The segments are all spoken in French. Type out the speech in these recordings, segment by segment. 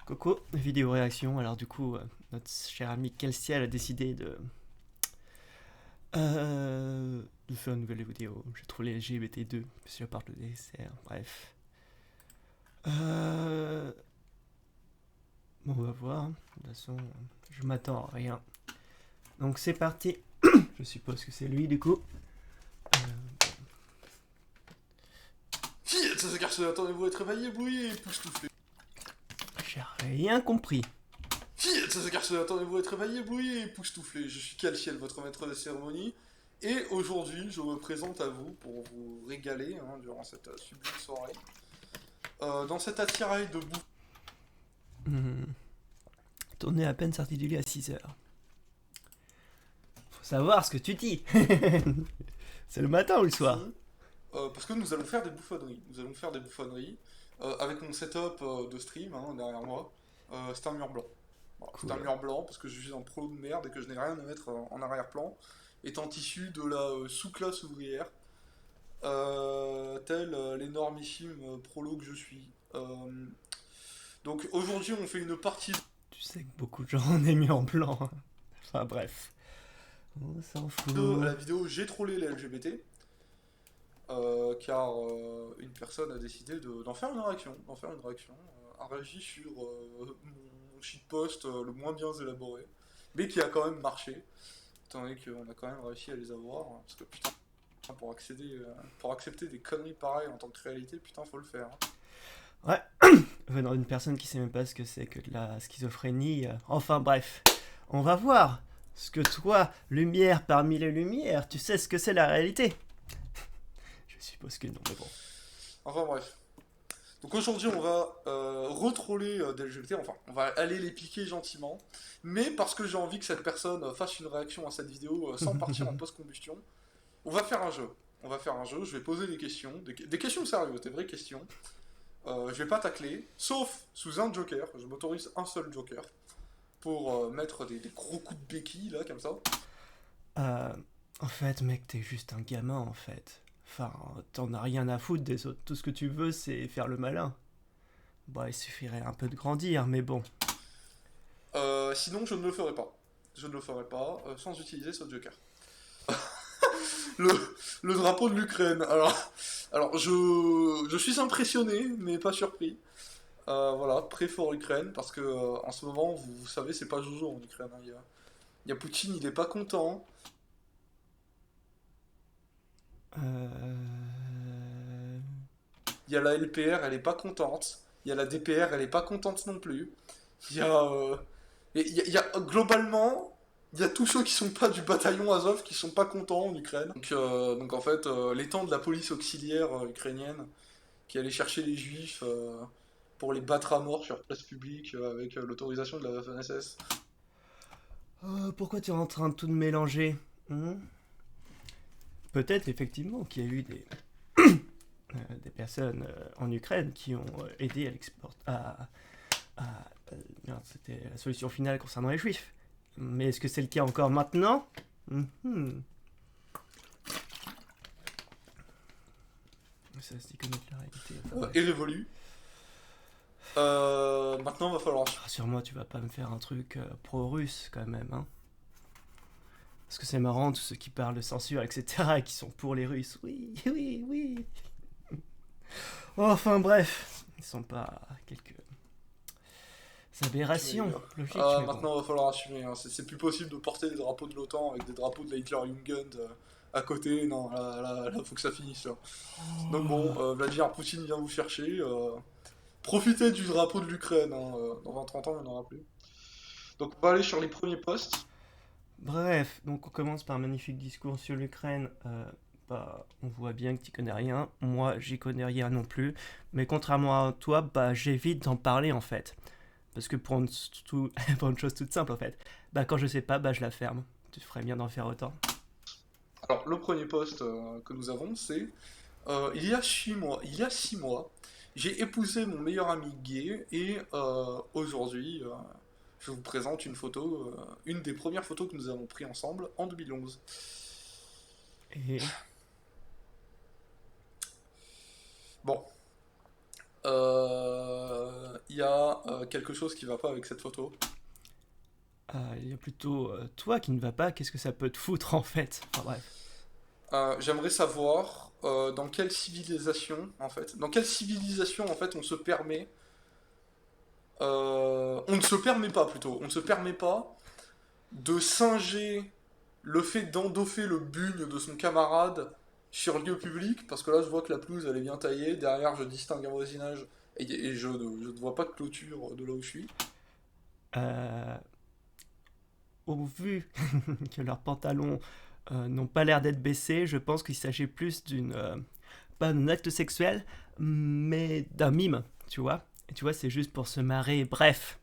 Coco, vidéo réaction. Alors du coup, notre cher ami Kelsiel a décidé de faire une nouvelle vidéo. J'ai trouvé les LGBT2, parce que je parle de DSR, bref. Bon, on va voir. De toute façon, je m'attends à rien. Donc c'est parti. Je suppose que c'est lui du coup. Fille, ça se garçon, attendez-vous être éveillé, brouillé, époustouflé. J'ai rien compris. Fille, ça se garçon, attendez-vous être éveillé, brouillé, époustouflé. Je suis Calciel, votre maître de cérémonie. Et aujourd'hui, je me présente à vous pour vous régaler durant cette sublime soirée. Dans cet attirail de bouffe. Tourner à peine sorti du lit à 6 heures. Faut savoir ce que tu dis. C'est le matin ou le soir? Parce que nous allons faire des bouffonneries. Nous allons faire des bouffonneries. Avec mon setup de stream derrière moi. C'est un mur blanc. Voilà, Cool. c'est un mur blanc parce que je suis un pro de merde et que je n'ai rien à mettre en arrière-plan. Étant issu de la sous-classe ouvrière. Tel l'énormissime prolo que je suis. Donc aujourd'hui on fait une partie Tu sais que beaucoup de gens en ont mis en blanc. Enfin bref. On s'en fout. de la vidéo J'ai trollé les LGBT. Car une personne a décidé d'en faire une réaction. A réagi sur mon shitpost le moins bien élaboré. Mais qui a quand même marché. Étant donné qu'on a quand même réussi à les avoir. Parce que putain, pour accepter des conneries pareilles en tant que réalité, putain faut le faire. Ouais. Venant d'une personne qui sait même pas ce que c'est que de la schizophrénie. Enfin bref. On va voir. Ce que toi, lumière parmi les lumières, tu sais ce que c'est la réalité. Je suppose que non, mais bon. Enfin bref. Donc aujourd'hui on va retroller des LGBT, enfin on va aller les piquer gentiment, mais parce que j'ai envie que cette personne fasse une réaction à cette vidéo sans partir en post-combustion, on va faire un jeu. Je vais poser des questions, des questions sérieuses, des vraies questions. Je vais pas tacler, sauf sous un joker, je m'autorise un seul joker, pour mettre des gros coups de béquille là comme ça. Euh, En fait, mec, t'es juste un gamin en fait. Enfin, t'en as rien à foutre des autres. Tout ce que tu veux, c'est faire le malin. Bah, il suffirait un peu de grandir, mais bon. Sinon je ne le ferai pas. Je ne le ferai pas sans utiliser ce joker. le, le drapeau de l'Ukraine. Alors je suis impressionné, mais pas surpris. Voilà, prêt for Ukraine, parce que en ce moment, vous savez, c'est pas Jojo en Ukraine. Il y a Poutine, il est pas content. Euh... Il y a la LPR, elle est pas contente. Il y a la DPR, elle est pas contente non plus. Il y a, globalement, il y a tous ceux qui sont pas du bataillon Azov qui sont pas contents en Ukraine. Donc en fait, l'étang de la police auxiliaire ukrainienne qui allait chercher les juifs pour les battre à mort sur place publique avec l'autorisation de la FNSS. Pourquoi tu es en train de tout mélanger? Peut-être effectivement qu'il y a eu des personnes en Ukraine qui ont aidé à l'export. Merde, c'était la solution finale concernant les juifs. Mais est-ce que c'est le cas encore maintenant? Ça se dit connaître la réalité. Enfin, Et révolu. Maintenant, va falloir. rassure-moi, tu vas pas me faire un truc pro-russe quand même, hein? Parce que c'est marrant, tous ceux qui parlent de censure, etc., et qui sont pour les Russes. Oui, oui, oui. Enfin bref, ils sont pas quelques aberrations logiques, mais bon. Maintenant, va falloir assumer. C'est plus possible de porter des drapeaux de l'OTAN avec des drapeaux de la Hitler-Jugend à côté. Non, là, faut que ça finisse. Là. Donc bon, Vladimir Poutine vient vous chercher. Profitez du drapeau de l'Ukraine. Dans 20-30 ans, il n'y en aura plus. Donc on va aller sur les premiers postes. Bref, donc on commence par un magnifique discours sur l'Ukraine. Bah, on voit bien que tu connais rien. Moi, j'y connais rien non plus. Mais contrairement à toi, bah, j'évite d'en parler en fait. Parce que pour une chose toute simple en fait, bah, quand je sais pas, bah, je la ferme. Tu ferais bien d'en faire autant. Alors, le premier poste que nous avons, c'est il y a 6 mois. Il y a 6 mois, j'ai épousé mon meilleur ami gay et aujourd'hui, je vous présente une photo, une des premières photos que nous avons prises ensemble en 2011. Et Bon, Il y a quelque chose qui va pas avec cette photo. Il y a plutôt toi qui ne va pas, qu'est-ce que ça peut te foutre en fait? Enfin bref. J'aimerais savoir dans quelle civilisation, en fait, on se permet, on ne se permet pas plutôt, on ne se permet pas de singer le fait d'endoffer le bugne de son camarade sur lieu public, parce que là je vois que la pelouse elle est bien taillée, derrière je distingue un voisinage et je ne vois pas de clôture de là où je suis. Euh, Au vu que leurs pantalons n'ont pas l'air d'être baissés, je pense qu'il s'agit plus pas d'un acte sexuel, mais d'un mime, tu vois. Et tu vois, c'est juste pour se marrer. Bref,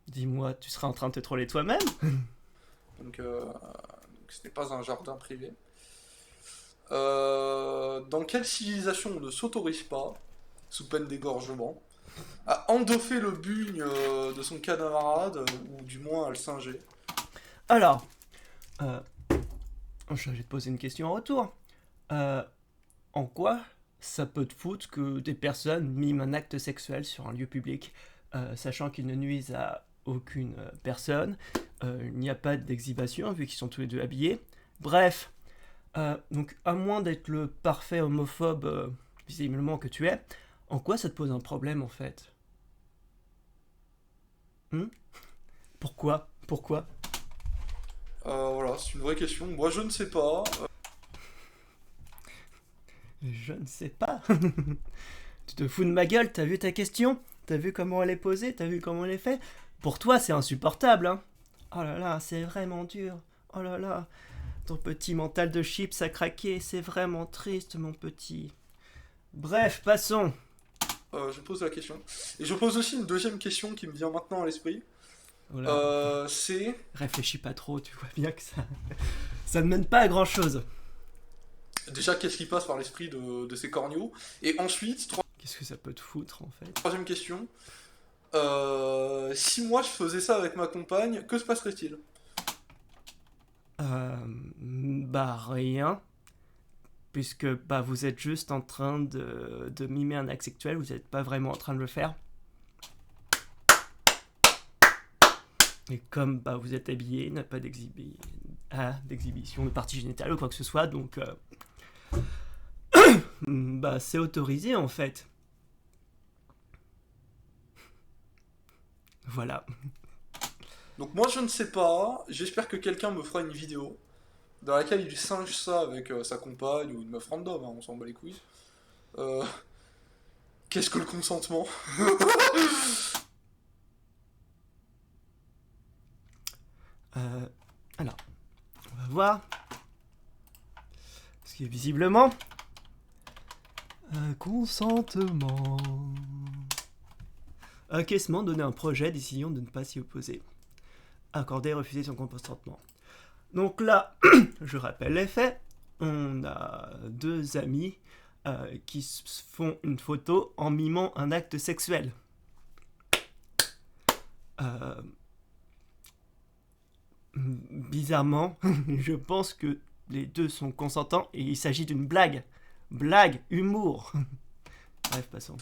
dis-moi, tu seras en train de te troller toi-même? Donc ce n'est pas un jardin privé. Dans quelle civilisation on ne s'autorise pas, sous peine d'égorgement, à endoffer le bugne de son camarade, ou du moins à le singer? Alors, euh, je vais te poser une question en retour. Euh, En quoi ça peut te foutre que des personnes miment un acte sexuel sur un lieu public, sachant qu'ils ne nuisent à aucune personne, il n'y a pas d'exhibition vu qu'ils sont tous les deux habillés. Bref, donc à moins d'être le parfait homophobe visiblement que tu es, en quoi ça te pose un problème en fait? Hmm. Pourquoi? Pourquoi? Voilà, c'est une vraie question. Moi, je ne sais pas. Je ne sais pas. Tu te fous de ma gueule, t'as vu ta question? T'as vu comment elle est posée? T'as vu comment elle est faite? Pour toi, c'est insupportable, hein? Oh là là, c'est vraiment dur. Oh là là, ton petit mental de chips a craqué, c'est vraiment triste, mon petit. Bref, passons. Je pose la question. Et je pose aussi une deuxième question qui me vient maintenant à l'esprit. Oh là, C'est réfléchis pas trop, tu vois bien que ça ne mène pas à grand chose. déjà qu'est-ce qui passe par l'esprit de ces corneaux. Et ensuite, Qu'est-ce que ça peut te foutre en fait? troisième question. Si moi je faisais ça avec ma compagne, que se passerait-il? Euh, Bah rien, puisque bah vous êtes juste en train de mimer un acte sexuel, vous n'êtes pas vraiment en train de le faire. Et comme bah, vous êtes habillé, il n'y a pas d'exhibition de partie génitale ou quoi que ce soit, donc bah c'est autorisé en fait. Voilà. Donc moi je ne sais pas. J'espère que quelqu'un me fera une vidéo dans laquelle il singe ça avec sa compagne ou une meuf random, hein, on s'en bat les couilles. Euh, Qu'est-ce que le consentement? Euh, alors, on va voir. Parce que visiblement, un consentement. Acquiescement, donner un projet, décision de ne pas s'y opposer. Accorder, refuser son consentement. Donc là, je rappelle les faits. On a deux amis qui font une photo en mimant un acte sexuel. Euh, Bizarrement, je pense que les deux sont consentants et il s'agit d'une blague. Blague, humour. Bref, passons.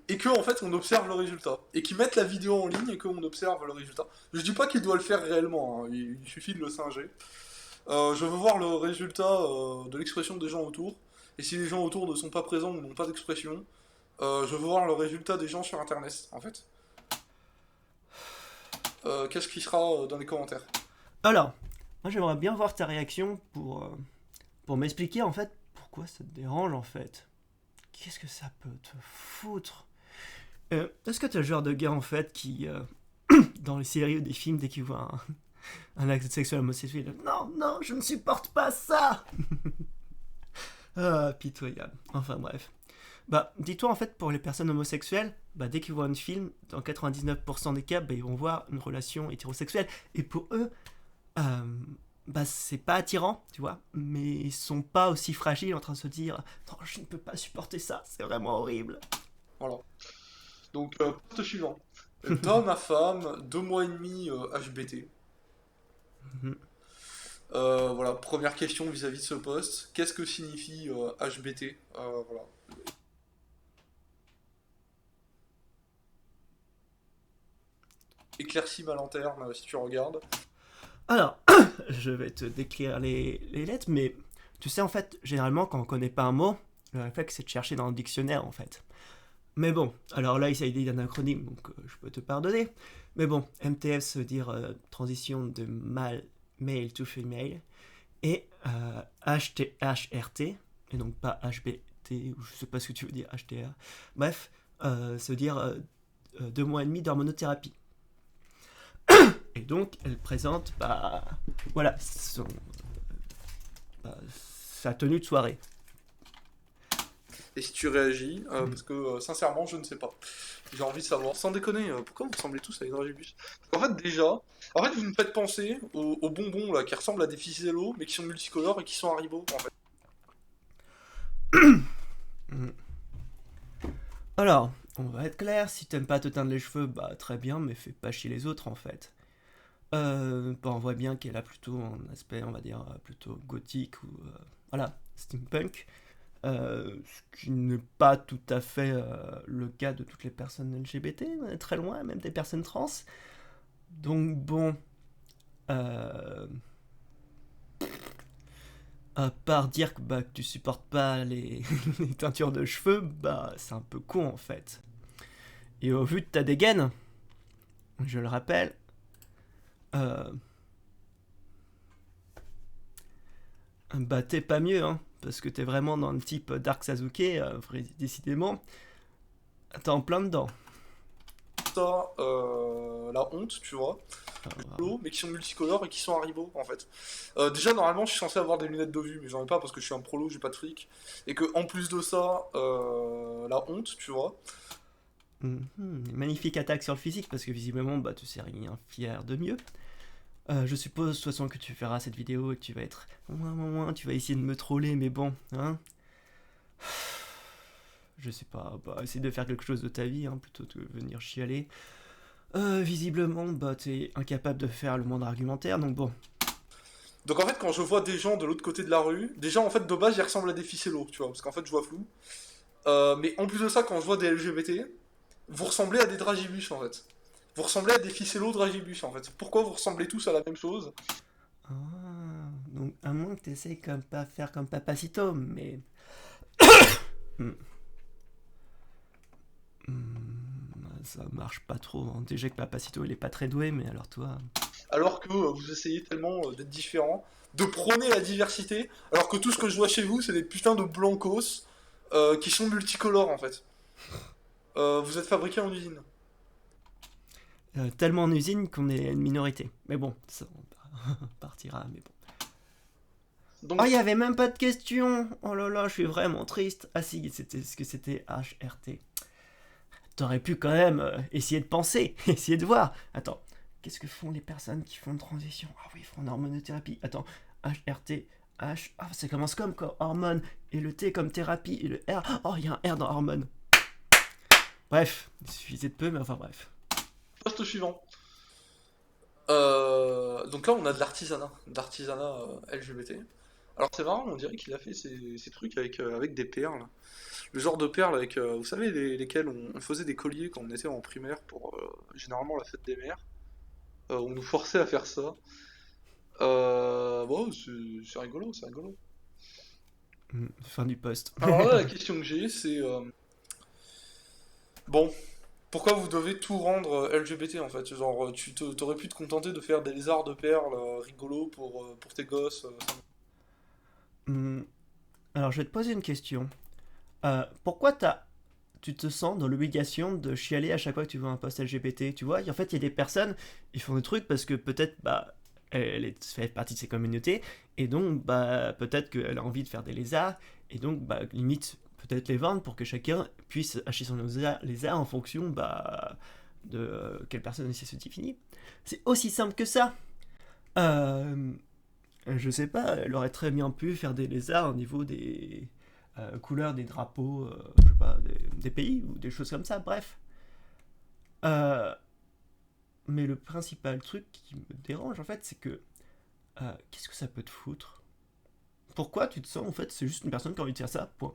Et que en fait on observe le résultat. Et qu'ils mettent la vidéo en ligne et qu'on observe le résultat. Je dis pas qu'il doit le faire réellement, hein, il suffit de le singer. Je veux voir le résultat de l'expression des gens autour. Et si les gens autour ne sont pas présents ou n'ont pas d'expression, je veux voir le résultat des gens sur internet en fait. Qu'est-ce qui sera dans les commentaires? Alors, moi j'aimerais bien voir ta réaction pour m'expliquer en fait pourquoi ça te dérange en fait. Qu'est-ce que ça peut te foutre? Est-ce que t'es le genre de gars en fait qui, dans les séries ou des films, dès qu'il voit un acte sexuel homosexuel, non, non, je ne supporte pas ça. Ah, pitoyable. Enfin bref. Bah, dis-toi en fait, pour les personnes homosexuelles, bah, dès qu'ils voient un film, dans 99% des cas, bah, ils vont voir une relation hétérosexuelle. Et pour eux, euh, bah, c'est pas attirant, tu vois. Mais ils sont pas aussi fragiles en train de se dire non, je ne peux pas supporter ça, c'est vraiment horrible. Voilà. Donc, poste suivant. D'homme à femme, 2 mois et demi HBT. Voilà, première question vis-à-vis de ce poste. Qu'est-ce que signifie HBT? Voilà. éclaircis ma lanterne si tu regardes. Alors, je vais te décrire les lettres, mais tu sais, en fait, généralement, quand on connaît pas un mot, le réflexe, c'est de chercher dans le dictionnaire, en fait. Mais bon, alors là, il s'agit d'un acronyme, donc je peux te pardonner. Mais bon, MTF, ça veut dire transition de male to female, et HRT, et donc pas HBT, ou je sais pas ce que tu veux dire, HTR. Bref, ça veut dire 2 mois et demi d'hormonothérapie. Et donc, elle présente, voilà, sa tenue de soirée. Et si tu réagis, parce que sincèrement, je ne sais pas. J'ai envie de savoir, sans déconner, pourquoi vous ressemblez tous à des dragibus? En fait, déjà, vous me faites penser aux bonbons là, qui ressemblent à des ficellos, mais qui sont multicolores et qui sont Haribo, en fait. Alors, on va être clair, si t'aimes pas te teindre les cheveux, bah très bien, mais fais pas chier les autres en fait. On voit bien qu'elle a plutôt un aspect, on va dire, plutôt gothique ou voilà, steampunk. Ce qui n'est pas tout à fait le cas de toutes les personnes LGBT, on est très loin, même des personnes trans. Donc bon, euh, à part dire que tu supportes pas les, les teintures de cheveux, c'est un peu con en fait. Et au vu de ta dégaine, je le rappelle, euh, t'es pas mieux, hein, parce que t'es vraiment dans le type Dark Sasuke, décidément, t'es en plein dedans. Ça, la honte, tu vois, Euh, mais qui sont multicolores et qui sont Haribo, en fait. Déjà, normalement, je suis censé avoir des lunettes de vue, mais j'en ai pas parce que je suis un prolo, j'ai pas de fric. Et que, en plus de ça, la honte, tu vois. magnifique attaque sur le physique, parce que visiblement, tu sais rien fier de mieux. Je suppose, de toute façon, que tu feras cette vidéo et que tu vas être... Tu vas essayer de me troller, mais bon, hein. Je sais pas, essayer de faire quelque chose de ta vie, hein, plutôt que de venir chialer. Visiblement, t'es incapable de faire le moindre argumentaire, donc bon. Donc, en fait, quand je vois des gens de l'autre côté de la rue, déjà, en fait, de base, ils ressemblent à des ficellos, tu vois, parce qu'en fait, je vois flou. Mais en plus de ça, quand je vois des LGBT, vous ressemblez à des dragibus, en fait. Vous ressemblez à des ficellos dragibus, en fait. Pourquoi vous ressemblez tous à la même chose? Ah, donc à moins que t'essayes comme pas faire comme Papacito, mais... Hmm. Ça marche pas trop, hein. Déjà que Papacito il est pas très doué, mais alors toi... Alors que vous essayez tellement d'être différent, de prôner la diversité, alors que tout ce que je vois chez vous, c'est des putains de blancos qui sont multicolores en fait. Vous êtes fabriqués en usine. Tellement en usine qu'on est une minorité. Mais bon, ça on partira, mais bon. Oh, Donc, il y avait même pas de question. Oh là là, je suis vraiment triste. Ah si, c'était ce que c'était HRT. T'aurais pu quand même essayer de penser, essayer de voir. Attends, qu'est-ce que font les personnes qui font une transition? Ah oui, ils font une hormonothérapie. Attends, HRT, H... Ah, ça commence comme quoi, hormone, et le T comme thérapie, et le R... Oh, il y a un R dans hormone. Bref, il suffisait de peu, mais enfin bref. poste suivant. Donc là, on a de l'artisanat LGBT. Alors c'est marrant, on dirait qu'il a fait ces trucs avec des perles. Le genre de perles avec, vous savez, lesquelles on faisait des colliers quand on était en primaire pour généralement la fête des mères. On nous forçait à faire ça. Bon, c'est rigolo, c'est rigolo. Fin du poste. Alors là, la question que j'ai, c'est bon, pourquoi vous devez tout rendre LGBT en fait? Genre, t'aurais pu te contenter de faire des lézards de perles rigolos pour tes gosses. Hum, Alors, je vais te poser une question. Pourquoi tu te sens dans l'obligation de chialer à chaque fois que tu vois un post LGBT? Tu vois, en fait, il y a des personnes, ils font des trucs parce que peut-être, fait partie de ces communautés, et donc, peut-être qu'elle a envie de faire des lézards, et donc, limite, peut-être les vendre pour que chacun puisse acheter son lézard en fonction, de quelle personne se définit. C'est aussi simple que ça. Euh, je sais pas, elle aurait très bien pu faire des lézards au niveau des couleurs des drapeaux, je sais pas, des pays ou des choses comme ça, bref. Euh, mais le principal truc qui me dérange en fait, c'est que qu'est-ce que ça peut te foutre? Pourquoi tu te sens en fait, c'est juste une personne qui a envie de faire ça, point.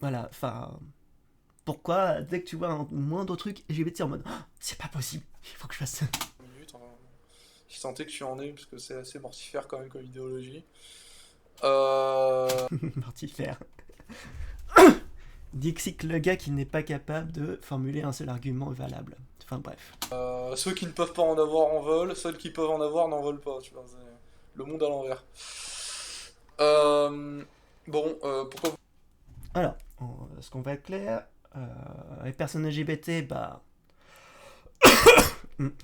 Voilà, enfin. pourquoi dès que tu vois un moindre truc LGBT en mode oh, c'est pas possible, il faut que je fasse ça. Minutes, hein. Si tant est que tu en es, parce que c'est assez mortifère quand même comme idéologie. Euh, Mortifère. Dixit le gars qui n'est pas capable de formuler un seul argument valable. Enfin bref. ceux qui ne peuvent pas en avoir en veulent, ceux qui peuvent en avoir n'en veulent pas, tu vois. C'est le monde à l'envers. Euh, bon, pourquoi Alors, ce qu'on va être clair, les personnes LGBT, bah,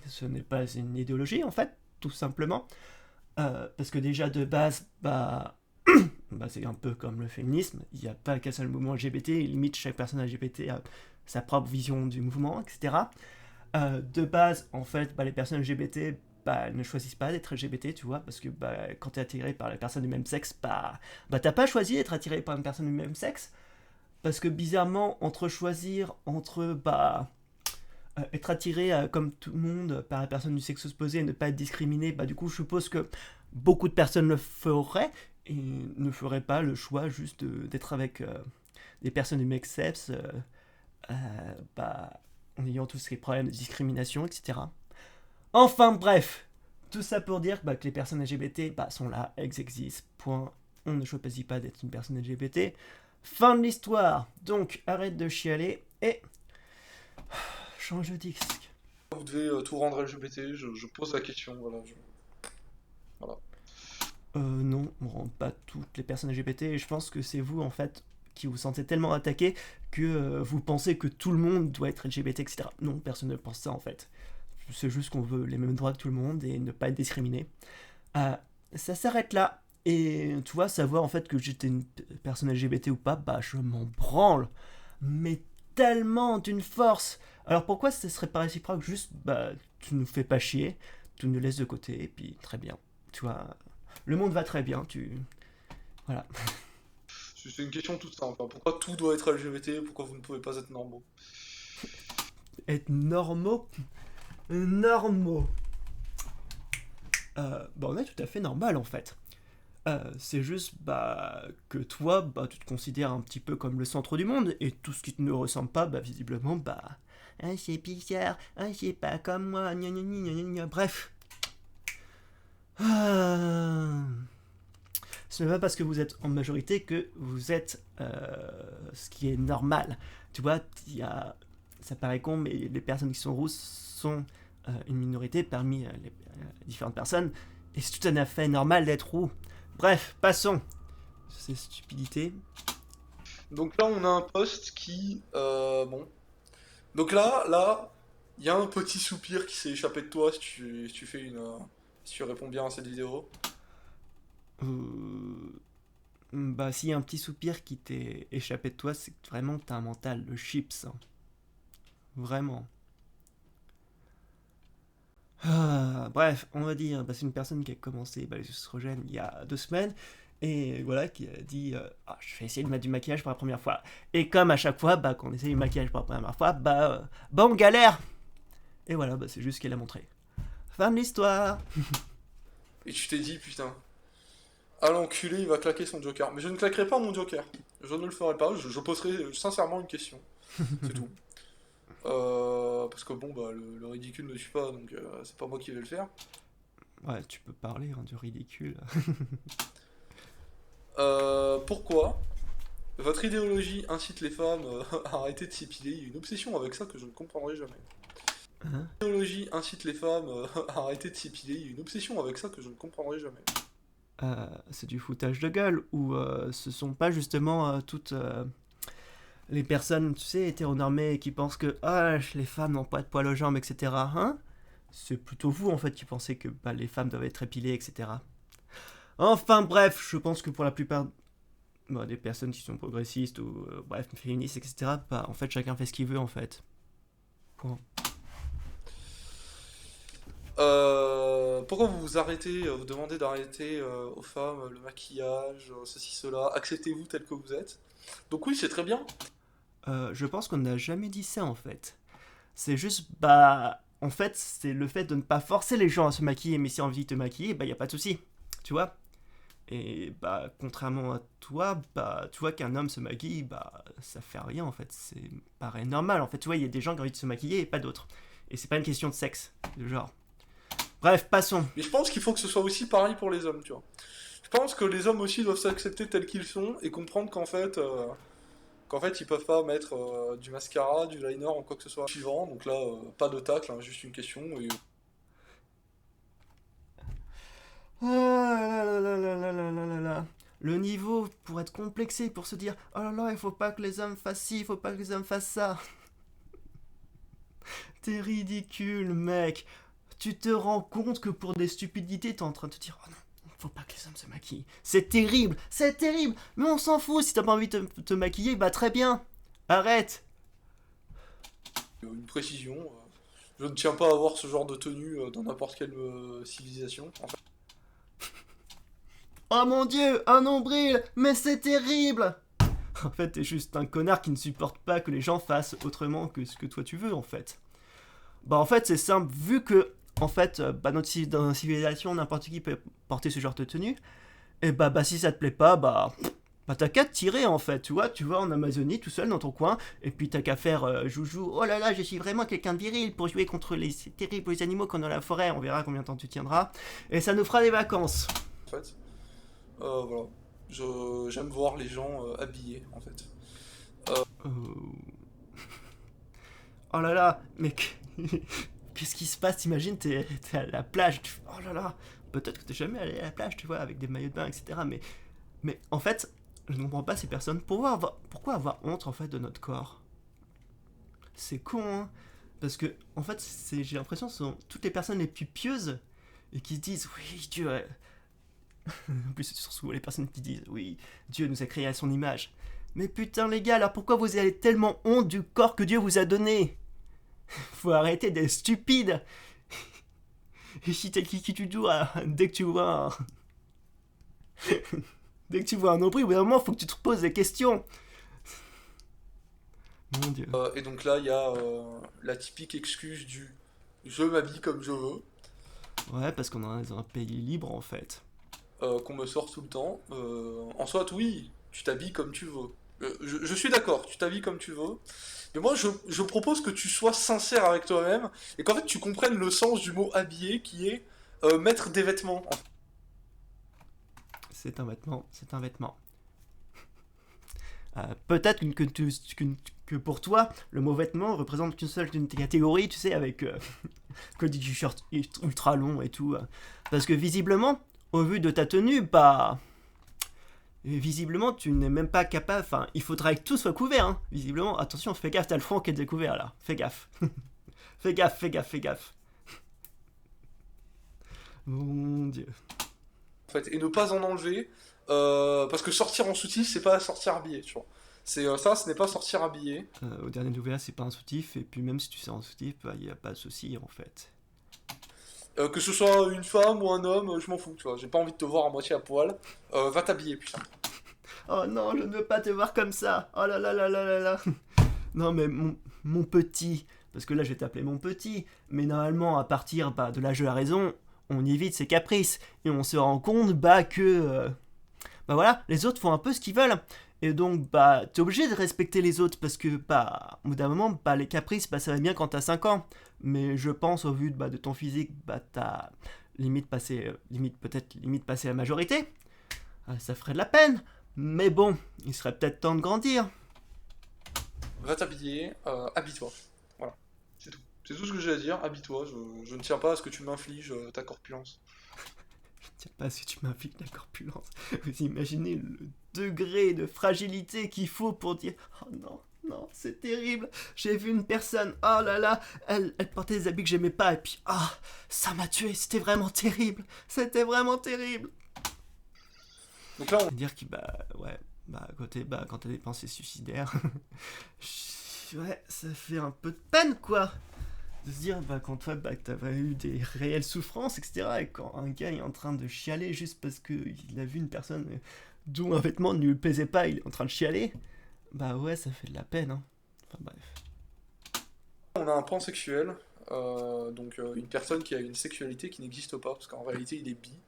ce n'est pas une idéologie en fait, tout simplement. Parce que déjà de base, bah, c'est un peu comme le féminisme, il n'y a pas qu'un seul mouvement LGBT, limite chaque personne LGBT a sa propre vision du mouvement, etc. De base, en fait, bah, les personnes LGBT bah, elles ne choisissent pas d'être LGBT, tu vois, parce que bah, quand tu es attiré par les personnes du même sexe, bah t'as pas choisi d'être attiré par une personne du même sexe, parce que bizarrement, entre choisir, entre être attiré comme tout le monde par la personne du sexe opposé et ne pas être discriminé, bah du coup je suppose que beaucoup de personnes le feraient et ne feraient pas le choix juste d'être avec des personnes du même sexe, bah, en ayant tous ces problèmes de discrimination, etc. Enfin bref, tout ça pour dire bah, que les personnes LGBT bah, sont là, elles existent, point. On ne choisit pas d'être une personne LGBT. Fin de l'histoire. Donc arrête de chialer et change de disque. vous devez tout rendre LGBT? Je pose la question, voilà. Voilà. Non, on rend pas toutes les personnes LGBT et je pense que c'est vous en fait qui vous sentez tellement attaqué que vous pensez que tout le monde doit être LGBT, etc. Non, personne ne pense ça en fait. C'est juste qu'on veut les mêmes droits que tout le monde et ne pas être discriminé. Euh, Ça s'arrête là. Et tu vois, savoir en fait que j'étais une personne LGBT ou pas, bah je m'en branle. Mais tellement d'une force. Alors pourquoi ce serait pas réciproque? Juste, bah tu nous fais pas chier, tu nous laisses de côté, et puis très bien. Tu vois, le monde va très bien, tu... Voilà. C'est une question toute simple, hein. Pourquoi tout doit être LGBT? Pourquoi vous ne pouvez pas être normaux? Être normaux. Normaux. Bah on est tout à fait normal en fait. C'est juste bah, que toi, bah, tu te considères un petit peu comme le centre du monde et tout ce qui ne ressemble pas, bah, visiblement, bah, ah, c'est bizarre, ah, c'est pas comme moi, gna gna gna gna gna. Bref. Ah. Ce n'est pas parce que vous êtes en majorité que vous êtes ce qui est normal. Tu vois, ça paraît con, mais les personnes qui sont rousses sont une minorité parmi les différentes personnes et c'est tout à fait normal d'être roux. Bref, passons. C'est stupidité. Donc là, on a un post qui... bon. Donc là, il y a un petit soupir qui s'est échappé de toi si tu fais une... si tu réponds bien à cette vidéo. Euh, Bah, s'il y a un petit soupir qui t'est échappé de toi, c'est que vraiment t'as un mental de chips. Hein. Vraiment. Bref, on va dire, bah, c'est une personne qui a commencé bah, les oestrogènes il y a 2 semaines et voilà, qui a dit ah, je vais essayer de mettre du maquillage pour la première fois. Et comme à chaque fois, bah, quand on essaye du maquillage pour la première fois, bah on galère. Et voilà, bah, c'est juste ce qu'elle a montré. Fin de l'histoire. Et tu t'es dit, putain, ah l'enculé, il va claquer son joker. Mais je ne claquerai pas mon joker. Je ne le ferai pas, je poserai sincèrement une question. C'est tout. Parce que bon, bah, le ridicule ne suit pas, donc c'est pas moi qui vais le faire. Ouais, tu peux parler hein, du ridicule. Pourquoi votre idéologie incite les femmes à arrêter de s'épiler? Il y a une obsession avec ça que je ne comprendrai jamais. Hein. L'idéologie incite les femmes à arrêter de s'épiler. Il y a une obsession avec ça que je ne comprendrai jamais. C'est du foutage de gueule ou ce sont pas justement toutes les personnes, tu sais, hétéronormées qui pensent que ah, les femmes n'ont pas de poils aux jambes, etc. Hein? C'est plutôt vous en fait qui pensez que bah, les femmes doivent être épilées, etc. Enfin bref, je pense que pour la plupart bah, des personnes qui sont progressistes ou bref féministes, etc. Bah, en fait chacun fait ce qu'il veut en fait. Point. Pourquoi vous vous arrêtez, vous demandez d'arrêter aux femmes le maquillage, ceci, cela, acceptez-vous tel que vous êtes. Donc oui, c'est très bien. Je pense qu'on n'a jamais dit ça en fait. C'est juste bah en fait c'est le fait de ne pas forcer les gens à se maquiller, mais si envie de te maquiller, bah y a pas de souci, tu vois. Et bah, contrairement à toi, bah, tu vois qu'un homme se maquille, bah, ça fait rien en fait. C'est pareil normal. En fait, tu vois, il y a des gens qui ont envie de se maquiller et pas d'autres. Et c'est pas une question de sexe, de genre. Bref, passons. Mais je pense qu'il faut que ce soit aussi pareil pour les hommes, tu vois. Je pense que les hommes aussi doivent s'accepter tels qu'ils sont et comprendre qu'en fait ils peuvent pas mettre du mascara, du liner en quoi que ce soit suivant. Donc là, pas de tacle, hein, juste une question. Et Oh là là là là là là là là là. Le niveau pour être complexé, pour se dire oh là là, il faut pas que les hommes fassent ci, il faut pas que les hommes fassent ça. T'es ridicule, mec. Tu te rends compte que pour des stupidités, t'es en train de te dire oh non, faut pas que les hommes se maquillent. C'est terrible, c'est terrible. Mais on s'en fout, si t'as pas envie de te maquiller, bah très bien. Arrête. une précision. Je ne tiens pas à avoir ce genre de tenue dans n'importe quelle civilisation. En fait. Oh mon dieu, un nombril, mais c'est terrible. En fait, t'es juste un connard qui ne supporte pas que les gens fassent autrement que ce que toi tu veux, en fait. Bah, en fait, c'est simple, vu que, en fait, bah, dans notre civilisation, n'importe qui peut porter ce genre de tenue, et bah si ça te plaît pas, bah t'as qu'à te tirer, en fait, tu vois, en Amazonie, tout seul dans ton coin, et puis t'as qu'à faire joujou, oh là là, je suis vraiment quelqu'un de viril pour jouer contre les terribles animaux qu'on a dans la forêt, on verra combien de temps tu tiendras, et ça nous fera des vacances. En fait. Voilà. J'aime voir les gens habillés, en fait. Euh, Oh là là, mais qu'est-ce qui se passe? T'imagines, t'es à la plage, oh là là, peut-être que t'es jamais allé à la plage, tu vois, avec des maillots de bain, etc. Mais en fait, je ne comprends pas ces personnes. Pourquoi avoir honte en fait de notre corps? C'est con, hein? Parce que, en fait, j'ai l'impression que ce sont toutes les personnes les plus pieuses et qui se disent, oui, Dieu. En plus, c'est surtout les personnes qui disent, oui, Dieu nous a créés à son image. Mais putain, les gars, alors pourquoi vous avez tellement honte du corps que Dieu vous a donné? Faut arrêter d'être stupide. Et si t'es qui tu dois, dès que tu vois dès que tu vois un nombril, au bout d'un moment, faut que tu te poses des questions. Mon dieu. Et donc là, il y a la typique excuse du je m'habille comme je veux, Ouais, parce qu'on est dans un pays libre en fait. qu'on me sort tout le temps. En soit, oui, tu t'habilles comme tu veux. Je suis d'accord, tu t'habilles comme tu veux. Mais moi, je propose que tu sois sincère avec toi-même et qu'en fait, tu comprennes le sens du mot habiller qui est mettre des vêtements. C'est un vêtement, c'est un vêtement. Peut-être que pour toi, le mot vêtement représente qu'une seule d'une catégorie, tu sais, avec que des t-shirts ultra longs et tout. Parce que visiblement, au vu de ta tenue, bah. Visiblement, tu n'es même pas capable. Enfin, il faudra que tout soit couvert, hein. Visiblement, attention, fais gaffe, t'as le front qui est découvert là. Fais gaffe. Fais gaffe, fais gaffe, fais gaffe. Mon dieu. En fait, et ne pas en enlever, parce que sortir en soutif, c'est pas sortir habillé, tu vois. C'est ça, ce n'est pas sortir habillé. Au dernier nouvelle, c'est pas un soutif, et puis même si tu sais un soutif, il n'y a pas de souci en fait. Que ce soit une femme ou un homme, je m'en fous, tu vois. J'ai pas envie de te voir à moitié à poil. Va t'habiller, putain. Oh non, je ne veux pas te voir comme ça. Oh là là là là là là. Non mais mon petit, parce que là je vais t'appeler mon petit, mais normalement à partir bah, de l'âge de la raison, on évite ses caprices et on se rend compte bah que bah voilà, les autres font un peu ce qu'ils veulent. Et donc bah t'es obligé de respecter les autres parce que bah au bout d'un moment bah les caprices bah ça va bien quand t'as 5 ans. Mais je pense au vu de ton physique bah t'as limite passé la majorité. Ça ferait de la peine. Mais bon, il serait peut-être temps de grandir. Va t'habiller, habille-toi. Voilà, c'est tout. C'est tout ce que j'ai à dire, habille-toi. Je ne tiens pas à ce que tu m'infliges ta corpulence. Je ne sais pas si tu m'infliges la corpulence. Vous imaginez le degré de fragilité qu'il faut pour dire oh non, non, c'est terrible. J'ai vu une personne, oh là là, elle portait des habits que j'aimais pas et puis ah, ça m'a tué, c'était vraiment terrible. C'était vraiment terrible. Donc là, Dire que bah ouais, bah côté bah quand t'as des pensées suicidaires, ouais, ça fait un peu de peine quoi. De se dire bah quand toi bah que t'as eu des réelles souffrances etc et quand un gars est en train de chialer juste parce que il a vu une personne dont un vêtement ne lui plaisait pas, il est en train de chialer, bah ouais ça fait de la peine hein. Enfin bref. on a un pansexuel, donc une personne qui a une sexualité qui n'existe pas, parce qu'en réalité, il est bi.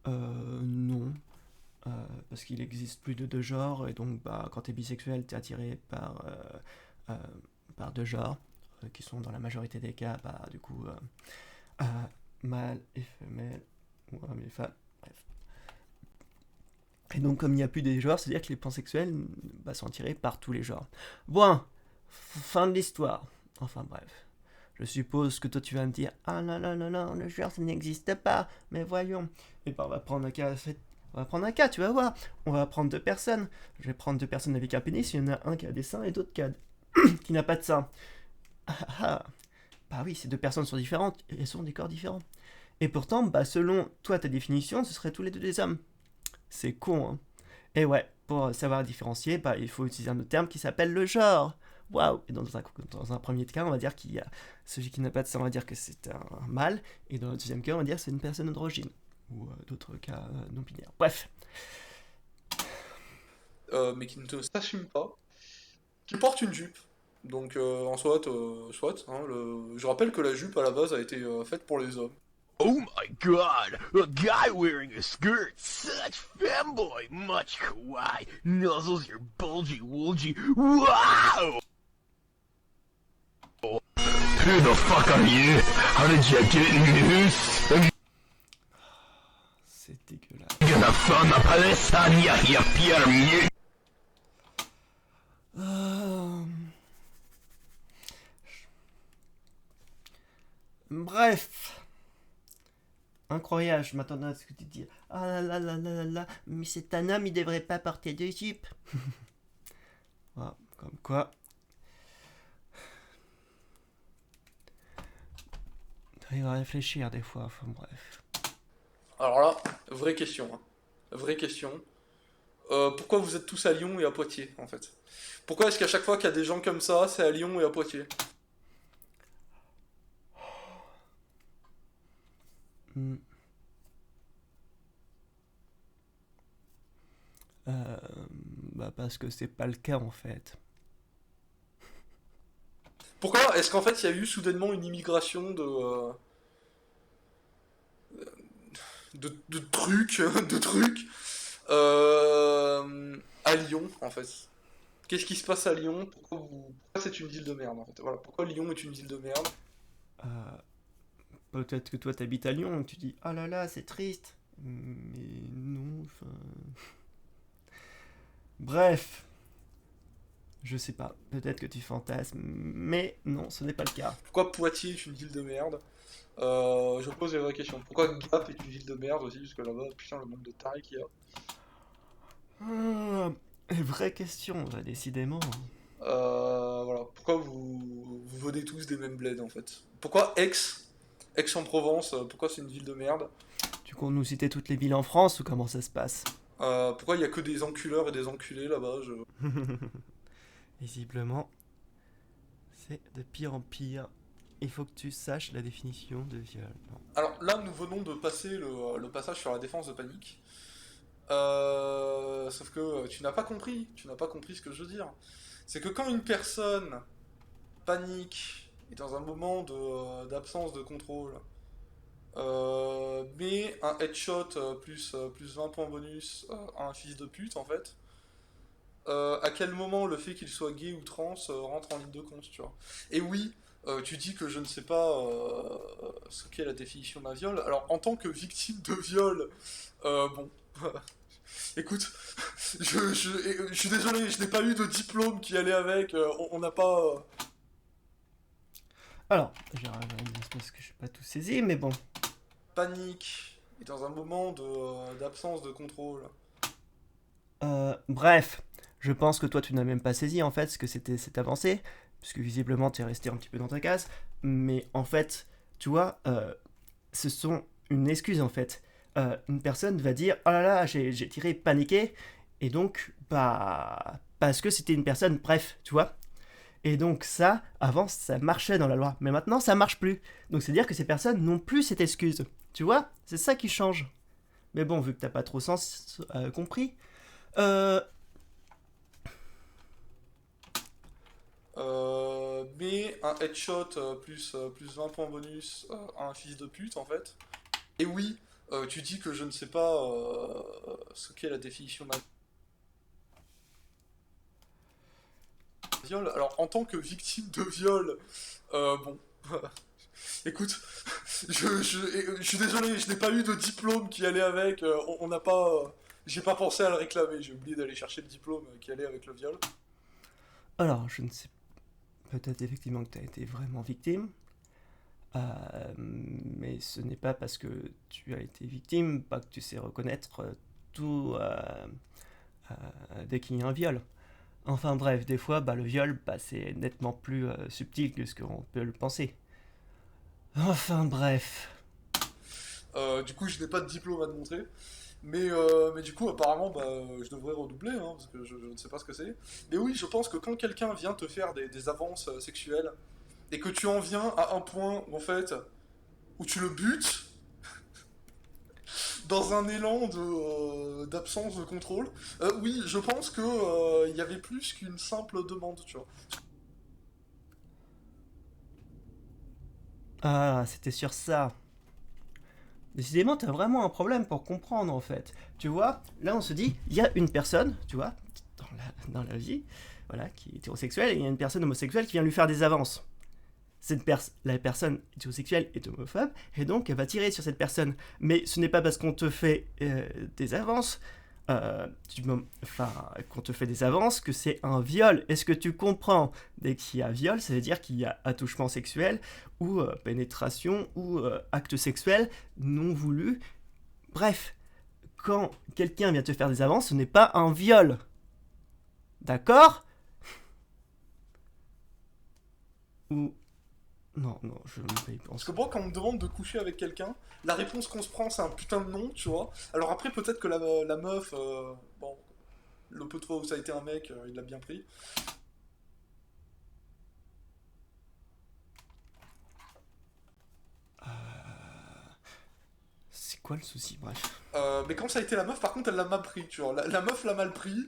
Non. Parce qu'il existe plus de deux genres, et donc bah, quand t'es bisexuel, t'es attiré euh, par deux genres, qui sont dans la majorité des cas, bah, du coup, euh, mâle et femelle, ou homme et femme, bref. Et donc, comme il n'y a plus des genres, c'est-à-dire que les pansexuels bah, sont attirés par tous les genres. Bon, fin de l'histoire. Enfin bref. Je suppose que toi tu vas me dire ah non, non, non, non, le genre ça n'existe pas, mais voyons. Et ben on va prendre un cas, on va prendre un cas, tu vas voir. On va prendre deux personnes. Je vais prendre deux personnes avec un pénis, il y en a un qui a des seins et l'autre qui n'a pas de seins. Ah, ah, ah. Bah oui, ces deux personnes sont différentes, elles sont des corps différents. Et pourtant, bah selon toi ta définition, ce seraient tous les deux des hommes. C'est con, hein. Et ouais, pour savoir différencier, bah, il faut utiliser un autre terme qui s'appelle le genre. Waouh. Et dans un premier cas, on va dire qu'il y a celui qui n'a pas de sang, on va dire que c'est un mâle, et dans le deuxième cas, on va dire que c'est une personne androgyne, ou d'autres cas non binaires. Bref. Mais qui ne s'assume pas, qui porte une jupe. Donc en soit, hein, je rappelle que la jupe à la base a été faite pour les hommes. Oh my god, a guy wearing a skirt, such femboy, much kawaii, nuzzles your bulgy woolgy, wow! Who the fuck are you? How did you get loose? I'm C'est dégueulasse. gonna fun the police on ya, you pure mute! Euh, Bref. Incroyable, je m'attendais à ce que tu dises. Ah là là là là là là, mais c'est un homme, il devrait pas porter de jupe. Voilà, comme quoi. T'arrives à réfléchir des fois, enfin bref. Alors là, vraie question, hein. Vraie question. Pourquoi vous êtes tous à Lyon et à Poitiers, en fait? Pourquoi est-ce qu'à chaque fois qu'il y a des gens comme ça, c'est à Lyon et à Poitiers? Hmm. Euh, Bah parce que c'est pas le cas en fait. Pourquoi est-ce qu'en fait il y a eu soudainement une immigration de trucs, de trucs à Lyon, en fait? Qu'est-ce qui se passe à Lyon? Pourquoi c'est une ville de merde, en fait? Voilà, pourquoi Lyon est une ville de merde? Euh, Peut-être que toi t'habites à Lyon et tu dis ah là là c'est triste. Mais non, enfin. Bref, je sais pas. Peut-être que tu fantasmes, mais non, ce n'est pas le cas. Pourquoi Poitiers est une ville de merde? Je pose les vraies questions. Pourquoi Gap est une ville de merde aussi? Parce que là-bas, putain, le nombre de tarés qu'il y a. Vraie question, là, décidément. Voilà. Pourquoi vous venez tous des mêmes bleds en fait? Pourquoi Aix-en-Provence, pourquoi c'est une ville de merde? Tu comptes nous citer toutes les villes en France ou comment ça se passe? Pourquoi il y a que des enculeurs et des enculés là-bas? Visiblement, c'est de pire en pire. Il faut que tu saches la définition de viol. Non. Alors là, nous venons de passer le passage sur la défense de panique. Sauf que tu n'as pas compris ce que je veux dire. C'est que quand une personne panique et dans un moment d'absence de contrôle, met un headshot plus 20 points bonus à un fils de pute en fait, à quel moment le fait qu'il soit gay ou trans rentre en ligne de compte, tu vois. Et oui, tu dis que je ne sais pas ce qu'est la définition d'un viol. Alors en tant que victime de viol, bon, écoute, je suis désolé, je n'ai pas eu de diplôme qui allait avec, on n'a pas... Alors, j'ai parce que je suis pas tout saisi, mais bon. panique et dans un moment d'absence de contrôle. Bref, je pense que toi tu n'as même pas saisi en fait ce que c'était cette avancée, puisque visiblement tu es resté un petit peu dans ta case, mais en fait, tu vois, ce sont une excuse en fait. Une personne va dire oh là là, j'ai tiré paniqué, et donc, bah, parce que c'était une personne, bref, tu vois. Et donc ça, avant, ça marchait dans la loi, mais maintenant ça marche plus. Donc c'est dire que ces personnes n'ont plus cette excuse, tu vois. C'est ça qui change. Mais bon, vu que t'as pas trop compris, euh, Mais un headshot plus 20 points bonus à un fils de pute en fait. Et oui, Tu dis que je ne sais pas ce qu'est la définition d'un viol. Alors, en tant que victime de viol, bon, écoute, je suis désolé, je n'ai pas eu de diplôme qui allait avec. On n'a pas, j'ai pas pensé à le réclamer. J'ai oublié d'aller chercher le diplôme qui allait avec le viol. Alors, je ne sais peut-être effectivement que tu as été vraiment victime, mais ce n'est pas parce que tu as été victime, pas que tu sais reconnaître tout dès qu'il y a un viol. Enfin bref, des fois, le viol, c'est nettement plus subtil que ce qu'on peut le penser. Enfin bref. Du coup, je n'ai pas de diplôme à te montrer. Mais du coup, apparemment, je devrais redoubler, hein, parce que je ne sais pas ce que c'est. Mais oui, je pense que quand quelqu'un vient te faire des avances sexuelles, et que tu en viens à un point où, en fait, où tu le butes, dans un élan d'absence de contrôle, oui, je pense que il y avait plus qu'une simple demande, tu vois. Ah, c'était sur ça. Décidément, t'as vraiment un problème pour comprendre en fait. Tu vois, là on se dit, il y a une personne, tu vois, dans la vie, voilà, qui est hétérosexuelle, et il y a une personne homosexuelle qui vient lui faire des avances. La personne hétérosexuelle est homophobe, et donc elle va tirer sur cette personne. Mais ce n'est pas parce qu'on te fait des avances, qu'on te fait des avances, que c'est un viol. Est-ce que tu comprends? Dès qu'il y a viol, ça veut dire qu'il y a attouchement sexuel, ou pénétration, ou acte sexuel non voulu. Bref, quand quelqu'un vient te faire des avances, ce n'est pas un viol. D'accord? Ou... Non, je ne vais pas Parce que moi, quand on me demande de coucher avec quelqu'un, la réponse qu'on se prend, c'est un putain de non, tu vois. Alors après, peut-être que la meuf, bon, le peu de fois où ça a été un mec, il l'a bien pris. C'est quoi le souci? Bref. Mais quand ça a été la meuf, par contre, elle l'a mal pris, tu vois. La meuf l'a mal pris.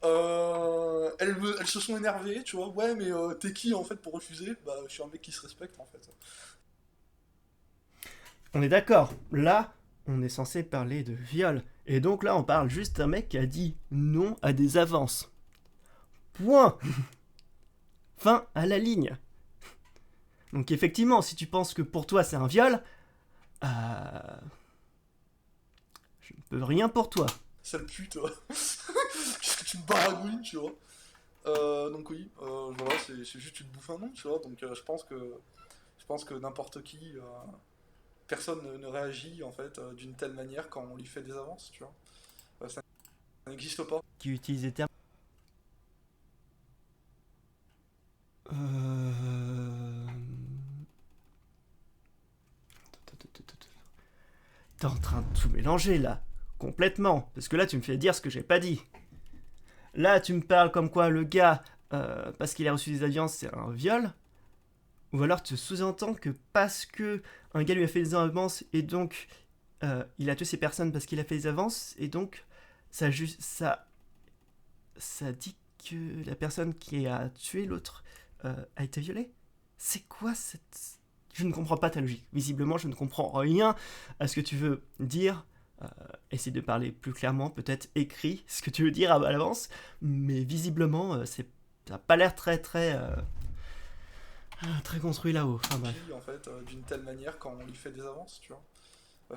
Elles se sont énervées, tu vois. Ouais, mais t'es qui en fait pour refuser? Bah, je suis un mec qui se respecte en fait. On est d'accord. Là, on est censé parler de viol. Et donc là, on parle juste d'un mec qui a dit non à des avances. Point. Fin à la ligne. Donc effectivement, si tu penses que pour toi c'est un viol, je ne peux rien pour toi. Sale pute. Tu me baragouines, tu vois. Donc oui, voilà, c'est juste tu te bouffes un nom, tu vois. Donc je pense que n'importe qui, personne ne réagit en fait d'une telle manière quand on lui fait des avances, tu vois. Ça n'existe pas. Qui utilise des termes. T'es en train de tout mélanger là. Complètement. Parce que là, tu me fais dire ce que j'ai pas dit. Là, tu me parles comme quoi le gars, parce qu'il a reçu des avances, c'est un viol. Ou alors tu sous-entends que parce que un gars lui a fait des avances et donc il a tué ces personnes parce qu'il a fait des avances et donc ça dit que la personne qui a tué l'autre a été violée. C'est quoi cette... Je ne comprends pas ta logique. Visiblement, je ne comprends rien à ce que tu veux dire. Essaye de parler plus clairement, peut-être écrit ce que tu veux dire à l'avance, mais visiblement, ça n'a pas l'air très construit là-haut. Enfin bref. En fait, d'une telle manière quand on lui fait des avances, tu vois.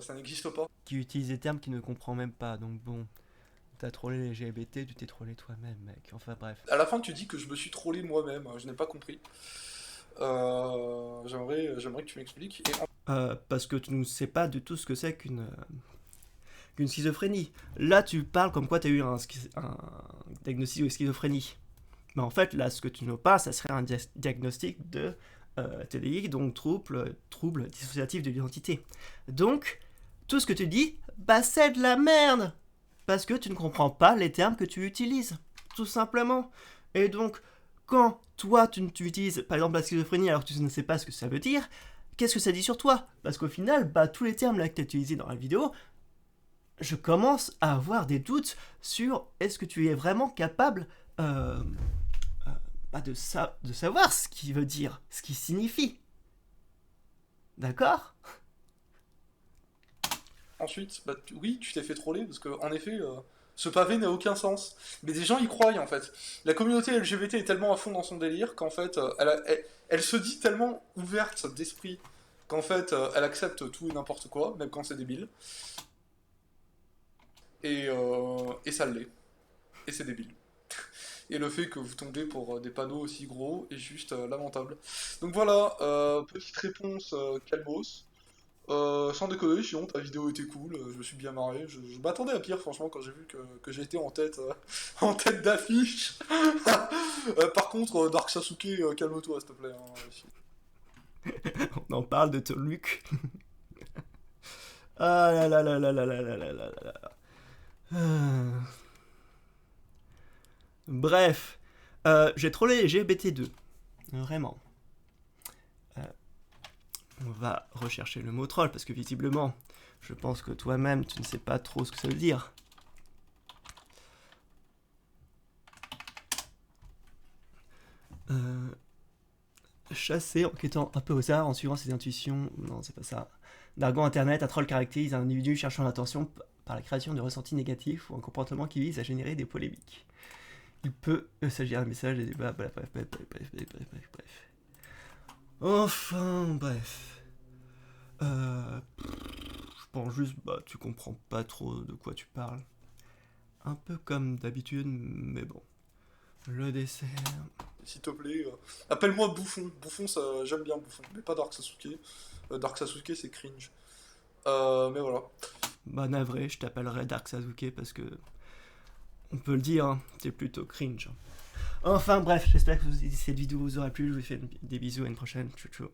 Ça n'existe pas. Qui utilise des termes qu'il ne comprend même pas, donc bon. T'as trollé les LGBT, tu t'es trollé toi-même, mec. Enfin bref. À la fin, tu dis que je me suis trollé moi-même, je n'ai pas compris. J'aimerais que tu m'expliques. Parce que tu ne sais pas du tout ce que c'est qu'une schizophrénie. Là, tu parles comme quoi tu as eu un diagnostic de schizophrénie. Mais en fait, là, ce que tu n'as pas, ça serait un diagnostic de TDI, donc trouble dissociatif de l'identité. Donc, tout ce que tu dis, c'est de la merde. Parce que tu ne comprends pas les termes que tu utilises. Tout simplement. Et donc, quand toi, tu utilises, par exemple, la schizophrénie alors que tu ne sais pas ce que ça veut dire, qu'est-ce que ça dit sur toi? Parce qu'au final, tous les termes là que tu as utilisés dans la vidéo, je commence à avoir des doutes sur est-ce que tu es vraiment capable de savoir ce qu'il veut dire, ce qu'il signifie. D'accord? ensuite, bah, oui, tu t'es fait troller, parce que en effet, ce pavé n'a aucun sens. Mais des gens y croient, en fait. La communauté LGBT est tellement à fond dans son délire qu'en fait, elle se dit tellement ouverte d'esprit qu'en fait, elle accepte tout et n'importe quoi, même quand c'est débile. Et ça l'est. Et c'est débile. Et le fait que vous tombez pour des panneaux aussi gros est juste lamentable. Donc voilà, petite réponse calmos. Sans déconner, sinon ta vidéo était cool, je me suis bien marré. Je m'attendais à pire, franchement, quand j'ai vu que j'étais en tête, en tête d'affiche. Par contre, Dark Sasuke, calme-toi, s'il te plaît. On en parle de ton Luc. Ah là là là là là là là là là là. Bref, j'ai trollé LGBT2. Vraiment. On va rechercher le mot troll parce que visiblement, je pense que toi-même, tu ne sais pas trop ce que ça veut dire. Chasser en quêtant un peu au hasard, en suivant ses intuitions. Non, c'est pas ça. D'argon internet, un troll caractérise un individu cherchant l'attention par la création de ressentis négatifs ou un comportement qui vise à générer des polémiques. Il peut s'agir d'un message, des débats, bref. Enfin, bref. Je pense juste, tu comprends pas trop de quoi tu parles. Un peu comme d'habitude, mais bon. Le dessert. S'il te plaît, appelle-moi Bouffon. Bouffon, ça, j'aime bien Bouffon, mais pas Dark Sasuke. Dark Sasuke, c'est cringe. Mais voilà. Navré, je t'appellerai Dark Sasuke parce que. On peut le dire, hein, t'es plutôt cringe. Enfin bref, j'espère que cette vidéo vous aura plu. Je vous fais des bisous, à une prochaine. Ciao ciao.